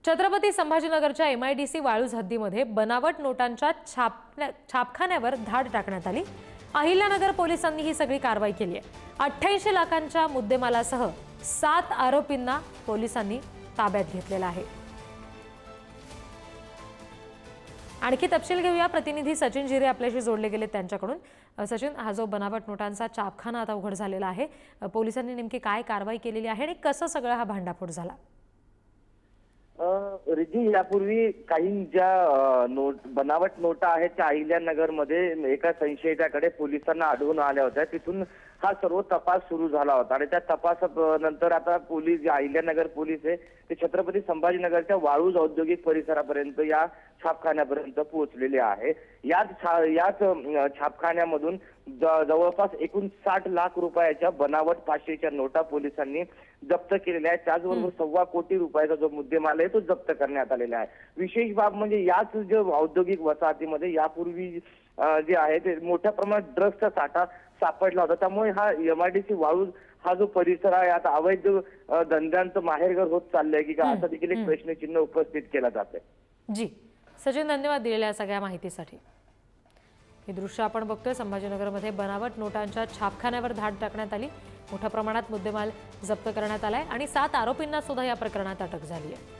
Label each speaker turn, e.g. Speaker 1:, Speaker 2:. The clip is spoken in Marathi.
Speaker 1: छत्रपती संभाजीनगरच्या MIDC वाळूज हद्दीमध्ये बनावट नोटांच्या छापखान्यावर धाड टाकण्यात आली। अहिल्यानगर पोलिसांनी ही सगळी कारवाई केली आहे। 88 लाखांच्या मुद्देमालासह 7 आरोपींना पोलिसांनी ताब्यात घेतलेला आहे। आणखी तपशील घेऊया, प्रतिनिधी सचिन जिरे आपल्याशी जोडले गेले त्यांच्याकडून। सचिन, हा जो बनावट नोटांचा छापखाना आता उघड झालेला आहे, पोलिसांनी नेमकी काय कारवाई केलेली आहे आणि कसं सगळं हा भांडाफोड झाला?
Speaker 2: रिजी, यापूर्वी काही ज्या बनावट नोटा आहेत त्या अहिल्यानगरमध्ये एका संशयिताकडे पोलिसांना आढळून आल्या होत्या। तिथून हा सर्व तपास सुरू झाला होता आणि त्या तपासानंतर आता पोलीस, जे अहिल्यानगर पोलीस आहे ते छत्रपती संभाजीनगरच्या वाळूज औद्योगिक परिसरापर्यंत या छापखान्यापर्यंत पोहोचलेले आहे। याच छापखान्यामधून जवळपास एकूण 60 लाख रुपयाच्या बनावट 500च्या नोटा पोलिसांनी जप्त केलेल्या आहेत। त्याचबरोबर 1.25 कोटी रुपयाचा जो मुद्देमाल आहे तो जप्त करण्यात आलेला आहे। विशेष बाब म्हणजे याच जो औद्योगिक वसाहतीमध्ये यापूर्वी जे आहे ते मोठ्या प्रमाणात ड्रग्सचा साठा सापडला होता। त्यामुळे हा MIDC वाळूज हा जो परिसर आहे आता अवैध धंद्यांचं माहेरघर होत चाललंय की काय, असा देखील एक प्रश्नचिन्ह उपस्थित केला जात आहे।
Speaker 1: जी सचिन, धन्यवाद दिलेल्या सगळ्या माहितीसाठी। हे दृश्य आपण बघतोय, संभाजीनगरमध्ये बनावट नोटांच्या छापखान्यावर धाड टाकण्यात आली। मोठ्या प्रमाणात मुद्देमाल जप्त करण्यात आलाय आणि 7 आरोपींना सुद्धा या प्रकरणात अटक झाली आहे।